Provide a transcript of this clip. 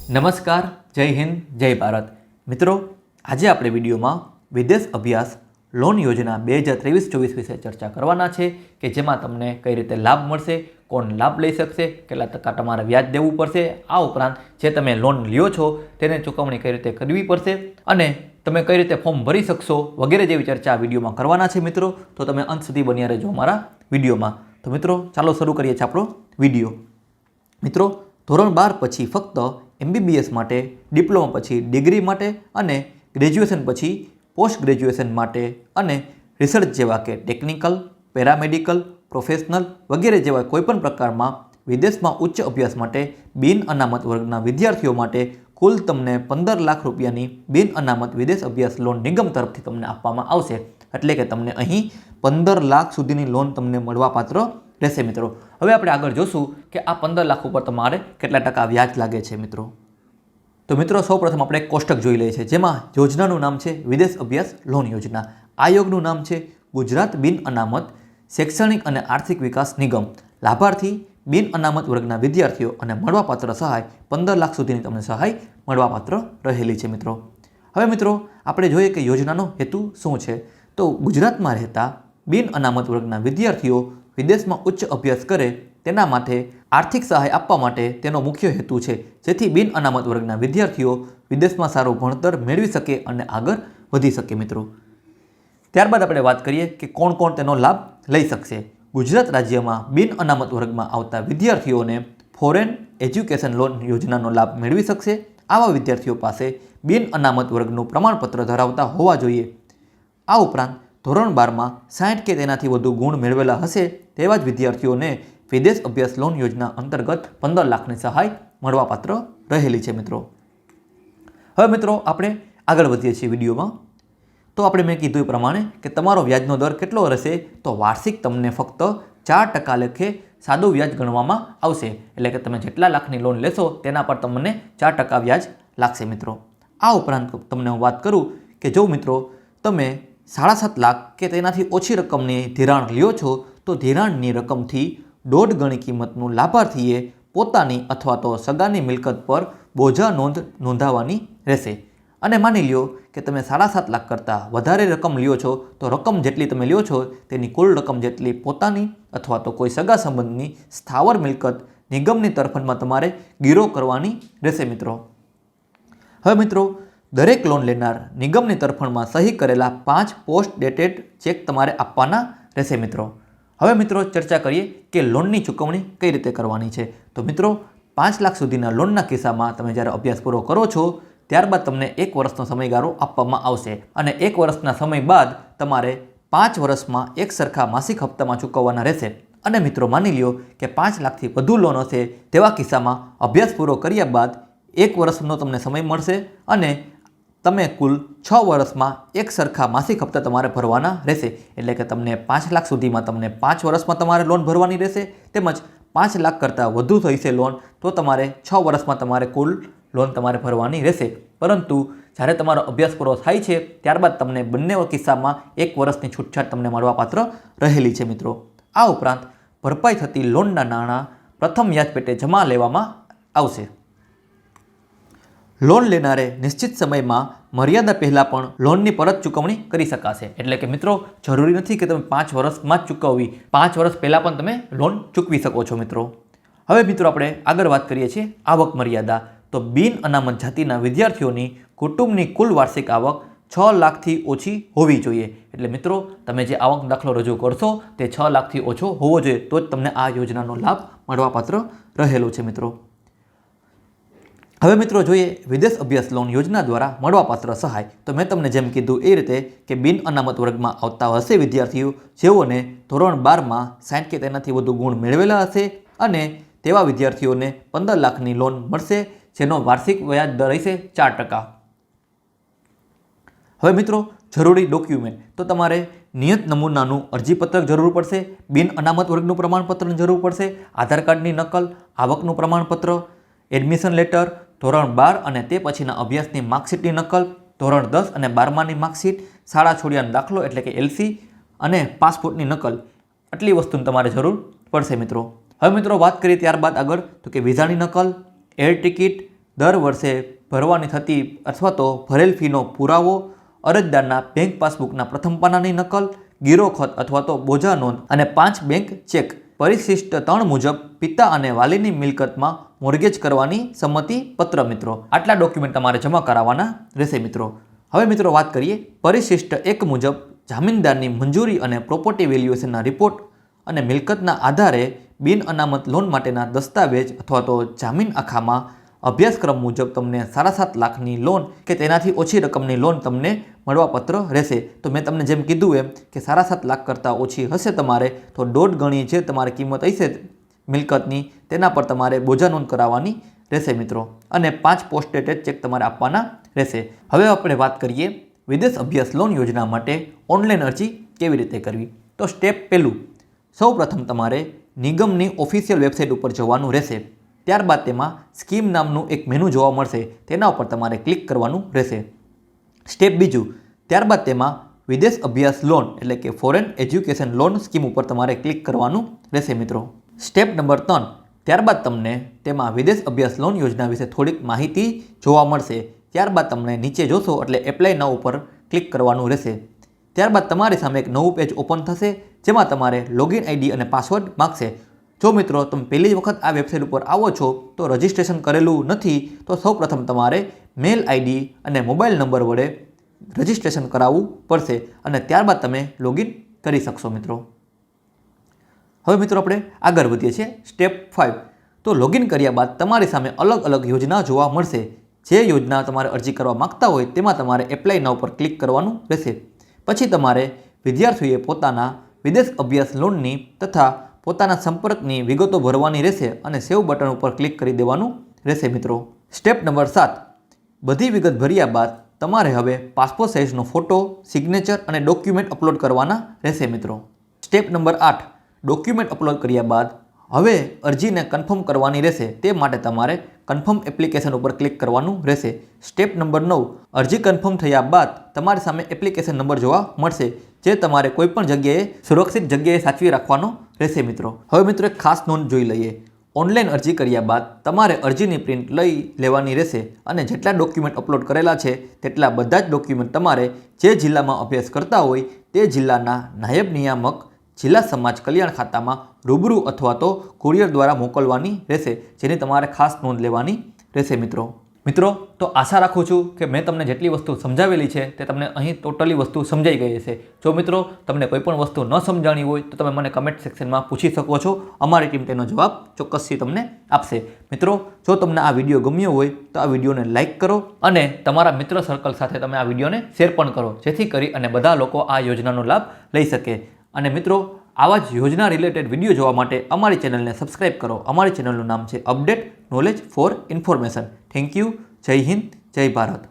નમસ્કાર, જય હિન્દ, જય ભારત. મિત્રો, આજે આપણે વિડીયોમાં વિદેશ અભ્યાસ લોન યોજના 2023-24 વિશે ચર્ચા કરવાના છે કે જેમાં તમને કઈ રીતે લાભ મળશે, કોણ લાભ લઈ શકશે, કેટલા ટકા તમારે વ્યાજ દેવું પડશે, આ ઉપરાંત જે તમે લોન લ્યો છો તેને ચૂકવણી કઈ રીતે કરવી પડશે અને તમે કઈ રીતે ફોર્મ ભરી શકશો વગેરે જેવી ચર્ચા આ વિડીયોમાં કરવાના છે. મિત્રો, તો તમે અંત સુધી બન્યા રહેજો અમારા વિડીયોમાં. તો મિત્રો, ચાલો શરૂ કરીએ છીએ આપણો વિડીયો. મિત્રો, ધોરણ 12 પછી ફક્ત MBBS માટે, ડિપ્લોમા પછી ડિગ્રી માટે અને ગ્રેજ્યુએશન પછી પોસ્ટ ગ્રેજ્યુએશન માટે અને રિસર્ચ જેવા કે ટેકનિકલ, પેરામેડિકલ, પ્રોફેશનલ વગેરે જેવા કોઈપણ પ્રકારમાં વિદેશમાં ઉચ્ચ અભ્યાસ માટે બિન અનામત વર્ગના વિદ્યાર્થીઓ માટે કુલ તમને 15 લાખ રૂપિયાની બિન અનામત વિદેશ અભ્યાસ લોન નિગમ તરફથી તમને આપવામાં આવશે. એટલે કે તમને અહીં 15 લાખ સુધીની લોન તમને મળવાપાત્ર રહેશે. મિત્રો, હવે આપણે આગળ જોશું કે આ 15 લાખ ઉપર તમારે કેટલા ટકા વ્યાજ લાગે છે. મિત્રો, તો મિત્રો સૌપ્રથમ આપણે એક કોષ્ટક જોઈ લઈએ છીએ જેમાં યોજનાનું નામ છે વિદેશ અભ્યાસ લોન યોજના. આયોગનું નામ છે ગુજરાત બિન અનામત શૈક્ષણિક અને આર્થિક વિકાસ નિગમ. લાભાર્થી બિન અનામત વર્ગના વિદ્યાર્થીઓ અને મળવાપાત્ર સહાય 15 લાખ સુધીની તમને સહાય મળવાપાત્ર રહેલી છે. મિત્રો, હવે મિત્રો આપણે જોઈએ કે યોજનાનો હેતુ શું છે. તો ગુજરાતમાં રહેતા બિન અનામત વર્ગના વિદ્યાર્થીઓ વિદેશમાં ઉચ્ચ અભ્યાસ કરે તેના માટે આર્થિક સહાય આપવા માટે તેનો મુખ્ય હેતુ છે, જેથી બિન અનામત વર્ગના વિદ્યાર્થીઓ વિદેશમાં સારું ભણતર મેળવી શકે અને આગળ વધી શકે. મિત્રો, ત્યારબાદ આપણે વાત કરીએ કે કોણ કોણ તેનો લાભ લઈ શકશે. ગુજરાત રાજ્યમાં બિન અનામત વર્ગમાં આવતા વિદ્યાર્થીઓને ફોરેન એજ્યુકેશન લોન યોજનાનો લાભ મેળવી શકશે. આવા વિદ્યાર્થીઓ પાસે બિન અનામત વર્ગનું પ્રમાણપત્ર ધરાવતા હોવા જોઈએ. આ ઉપરાંત ધોરણ 12માં 60 કે તેનાથી વધુ ગુણ મેળવેલા હશે તેવા જ વિદ્યાર્થીઓને વિદેશ અભ્યાસ લોન યોજના અંતર્ગત 15 લાખની સહાય મળવાપાત્ર રહેલી છે. મિત્રો, હવે મિત્રો આપણે આગળ વધીએ છીએ વિડીયોમાં. તો આપણે મેં કીધું એ પ્રમાણે કે તમારો વ્યાજનો દર કેટલો રહેશે, તો વાર્ષિક તમને ફક્ત 4% લેખે સાદું વ્યાજ ગણવામાં આવશે. એટલે કે તમે જેટલા લાખની લોન લેશો તેના પર તમને 4% વ્યાજ લાગશે. મિત્રો, આ ઉપરાંત તમને હું વાત કરું કે જો મિત્રો તમે 7.5 લાખ કે તેનાથી ઓછી રકમની ધિરાણ લ્યો છો તો ધિરાણની રકમથી 1.5 ગણી કિંમતનું લાભાર્થીએ પોતાની અથવા તો સગાની મિલકત પર બોજા નોંધાવવાની રહેશે. અને માની લ્યો કે તમે 7.5 લાખ કરતાં વધારે રકમ લ્યો છો તો રકમ જેટલી તમે લ્યો છો તેની કુલ રકમ જેટલી પોતાની અથવા તો કોઈ સગા સંબંધની સ્થાવર મિલકત નિગમની તરફેણમાં તમારે ગીરો કરવાની રહેશે. મિત્રો, હવે મિત્રો દરેક લોન લેનાર નિગમની તરફેણમાં સહી કરેલા 5 પોસ્ટ ડેટેડ ચેક તમારે આપવાના રહેશે. મિત્રો, હવે મિત્રો ચર્ચા કરીએ કે લોનની ચૂકવણી કઈ રીતે કરવાની છે. તો મિત્રો 5 લાખ સુધીના લોનના કિસ્સામાં તમે જ્યારે અભ્યાસ પૂરો કરો છો ત્યારબાદ તમને 1 વર્ષનો સમયગાળો આપવામાં આવશે અને 1 વર્ષના સમય બાદ તમારે 5 વર્ષમાં એક સરખા માસિક હપ્તામાં ચૂકવવાના રહેશે. અને મિત્રો માની લ્યો કે 5 લાખથી વધુ લોન હશે તેવા કિસ્સામાં અભ્યાસ પૂરો કર્યા બાદ 1 વર્ષનો તમને સમય મળશે અને તમે કુલ 6 વર્ષમાં એક સરખા માસિક હપ્તા તમારે ભરવાના રહેશે. એટલે કે તમને 5 લાખ સુધીમાં તમને 5 વર્ષમાં તમારે લોન ભરવાની રહેશે, તેમજ 5 લાખ કરતાં વધુ થઈ છે લોન તો તમારે 6 વર્ષમાં તમારે કુલ લોન તમારે ભરવાની રહેશે. પરંતુ જ્યારે તમારો અભ્યાસ પૂરો થાય છે ત્યારબાદ તમને બંને કિસ્સામાં 1 વર્ષની છૂટછાટ તમને મળવાપાત્ર રહેલી છે. મિત્રો, આ ઉપરાંત ભરપાઈ થતી લોનના નાણાં પ્રથમ વ્યાજ પેટે જમા લેવામાં આવશે. લોન લેનારે નિશ્ચિત સમયમાં મર્યાદા પહેલાં પણ લોનની પરત ચૂકવણી કરી શકાશે. એટલે કે મિત્રો જરૂરી નથી કે તમે 5 વર્ષમાં જ ચૂકવવી, 5 વર્ષ પહેલાં પણ તમે લોન ચૂકવી શકો છો. મિત્રો, હવે મિત્રો આપણે આગળ વાત કરીએ છીએ આવક મર્યાદા. તો બિન અનામત જાતિના વિદ્યાર્થીઓની કુટુંબની કુલ વાર્ષિક આવક 6 લાખથી ઓછી હોવી જોઈએ. એટલે મિત્રો તમે જે આવક દાખલો રજૂ કરશો તે 6 લાખથી ઓછો હોવો જોઈએ તો જ તમને આ યોજનાનો લાભ મળવાપાત્ર રહેલો છે. મિત્રો, હવે મિત્રો જોઈએ વિદેશ અભ્યાસ લોન યોજના દ્વારા મળવાપાત્ર સહાય. તો મેં તમને જેમ કીધું એ રીતે કે બિન અનામત વર્ગમાં આવતા હશે વિદ્યાર્થીઓ જેઓને ધોરણ 12માં 60 કે તેનાથી વધુ ગુણ મેળવેલા હશે અને તેવા વિદ્યાર્થીઓને 15 લાખની લોન મળશે જેનો વાર્ષિક વ્યાજ દર રહેશે 4%. હવે મિત્રો જરૂરી ડોક્યુમેન્ટ. તો તમારે નિયત નમૂનાનું અરજીપત્રક જરૂર પડશે, બિન અનામત વર્ગનું પ્રમાણપત્રની જરૂર પડશે, આધાર કાર્ડની નકલ, આવકનું પ્રમાણપત્ર, એડમિશન લેટર, ધોરણ 12 અને તે પછીના અભ્યાસની માર્કશીટની નકલ, ધોરણ 10 અને 12માની માર્કશીટ, શાળા છોડ્યાનો દાખલો એટલે કે LC અને પાસપોર્ટની નકલ, આટલી વસ્તુની તમારે જરૂર પડશે. મિત્રો, હવે મિત્રો વાત કરીએ ત્યારબાદ આગળ તો કે વિઝાની નકલ, એર ટિકિટ, દર વર્ષે ભરવાની થતી અથવા તો ભરેલ ફીનો પુરાવો, અરજદારના બેંક પાસબુકના પ્રથમ પાનાની નકલ, ગીરો ખત અથવા તો બોજા નોંધ અને 5 બેંક ચેક. પરિશિષ્ટ 3 મુજબ પિતા અને વાલીની મિલકતમાં મોર્ગેજ કરવાની સંમતિ પત્ર. મિત્રો આટલા ડોક્યુમેન્ટ તમારે જમા કરાવવાના રહેશે. મિત્રો હવે મિત્રો વાત કરીએ પરિશિષ્ટ 1 મુજબ જામીનદારની મંજૂરી અને પ્રોપર્ટી વેલ્યુએશનના રિપોર્ટ અને મિલકતના આધારે બિન અનામત લોન માટેના દસ્તાવેજ અથવા તો જામીન આખામાં અભ્યાસક્રમ મુજબ તમને 7.5 લાખની લોન કે તેનાથી ઓછી રકમની લોન તમને મળવાપત્ર રહેશે. તો મેં તમને જેમ કીધું એમ કે 7.5 લાખ કરતાં ઓછી હશે તમારે તો 1.5 ગણી જે તમારી કિંમત હશે મિલકતની તેના પર તમારે બોજા નોંધ કરાવવાની રહેશે મિત્રો. અને 5 પોસ્ટ ડેટેડ ચેક તમારે આપવાના રહેશે. હવે આપણે વાત કરીએ વિદેશ અભ્યાસ લોન યોજના માટે ઓનલાઈન અરજી કેવી રીતે કરવી. તો સ્ટેપ પહેલું, સૌ પ્રથમ તમારે નિગમની ઓફિશિયલ વેબસાઇટ ઉપર જવાનું રહેશે. ત્યારબાદ તેમાં સ્કીમ નામનું એક મેનુ જોવા મળશે, તેના ઉપર તમારે ક્લિક કરવાનું રહેશે. સ્ટેપ બીજું, ત્યારબાદ તેમાં વિદેશ અભ્યાસ લોન એટલે કે ફોરેન એજ્યુકેશન લોન સ્કીમ ઉપર તમારે ક્લિક કરવાનું રહેશે મિત્રો. સ્ટેપ નંબર 3, ત્યારબાદ તમને તેમાં વિદેશ અભ્યાસ લોન યોજના વિશે થોડીક માહિતી જોવા મળશે. ત્યારબાદ તમને નીચે જોશો એટલે એપ્લાય નાઉ ઉપર ક્લિક કરવાનું રહેશે. ત્યારબાદ તમારી સામે એક નવું પેજ ઓપન થશે જેમાં તમારે લોગિન આઈડી અને પાસવર્ડ માગશે. જો મિત્રો તમે પહેલી વખત આ વેબસાઇટ ઉપર આવો છો તો રજિસ્ટ્રેશન કરેલું નથી તો સૌપ્રથમ તમારે મેલ આઈડી અને મોબાઈલ નંબર વડે રજિસ્ટ્રેશન કરાવવું પડશે અને ત્યારબાદ તમે લોગિન કરી શકશો મિત્રો. હવે મિત્રો આપણે આગળ વધીએ છીએ સ્ટેપ 5. તો લોગિન કર્યા બાદ તમારી સામે અલગ અલગ યોજના જોવા મળશે. જે યોજના તમારે અરજી કરવા માગતા હોય તેમાં તમારે એપ્લાય નાઉ પર ક્લિક કરવાનું રહેશે. પછી તમારે વિદ્યાર્થીઓએ પોતાના વિદેશ અભ્યાસ લોનની તથા પોતાના સંપર્કની વિગતો ભરવાની રહેશે અને સેવ બટન ઉપર ક્લિક કરી દેવાનું રહેશે મિત્રો. સ્ટેપ નંબર 7, બધી વિગત ભર્યા બાદ તમારે હવે પાસપોર્ટ સાઇઝનો ફોટો, સિગ્નેચર અને ડોક્યુમેન્ટ અપલોડ કરવાના રહેશે મિત્રો. સ્ટેપ નંબર 8, ડોક્યુમેન્ટ અપલોડ કર્યા બાદ હવે અરજીને કન્ફર્મ કરવાની રહેશે. તે માટે તમારે કન્ફર્મ એપ્લિકેશન ઉપર ક્લિક કરવાનું રહેશે. સ્ટેપ નંબર 9, અરજી કન્ફર્મ થયા બાદ તમારી સામે એપ્લિકેશન નંબર જોવા મળશે જે તમારે કોઈપણ જગ્યાએ સુરક્ષિત જગ્યાએ સાચવી રાખવાનો રહેશે મિત્રો. હવે મિત્રો એક ખાસ નોંધ જોઈ લઈએ. ઓનલાઈન અરજી કર્યા બાદ તમારે અરજીની પ્રિન્ટ લઈ લેવાની રહેશે અને જેટલા ડોક્યુમેન્ટ અપલોડ કરેલા છે તેટલા બધા જ ડોક્યુમેન્ટ તમારે જે જિલ્લામાં અભ્યાસ કરતા હોય તે જિલ્લાના નાયબ નિયામક જિલ્લા સમાજ કલ્યાણ ખાતામાં રૂબરૂ અથવા તો કુરિયર દ્વારા મોકલવાની રહેશે, જેની તમારે ખાસ નોંધ લેવાની રહેશે મિત્રો. તો આશા રાખું છું કે મેં તમને જેટલી વસ્તુ સમજાવેલી છે તે તમને અહીં ટોટલી વસ્તુ સમજાઈ ગઈ હશે. જો મિત્રો તમને કોઈ પણ વસ્તુ ન સમજાણી હોય તો તમે મને કમેન્ટ સેક્શનમાં પૂછી શકો છો. અમારી ટીમ તેનો જવાબ ચોક્કસથી તમને આપશે. મિત્રો જો તમને આ વિડીયો ગમ્યો હોય તો આ વિડીયોને લાઇક કરો અને તમારા મિત્ર સર્કલ સાથે તમે આ વિડીયોને શેર પણ કરો જેથી કરી અને બધા લોકો આ યોજનાનો લાભ લઈ શકે. અને મિત્રો આવા જ યોજના રિલેટેડ વિડીયો જોવા માટે અમારી ચેનલને સબસ્ક્રાઇબ કરો. અમારી ચેનલનું નામ છે update knowledge four information. Thank you. જય હિન્દ, જય ભારત.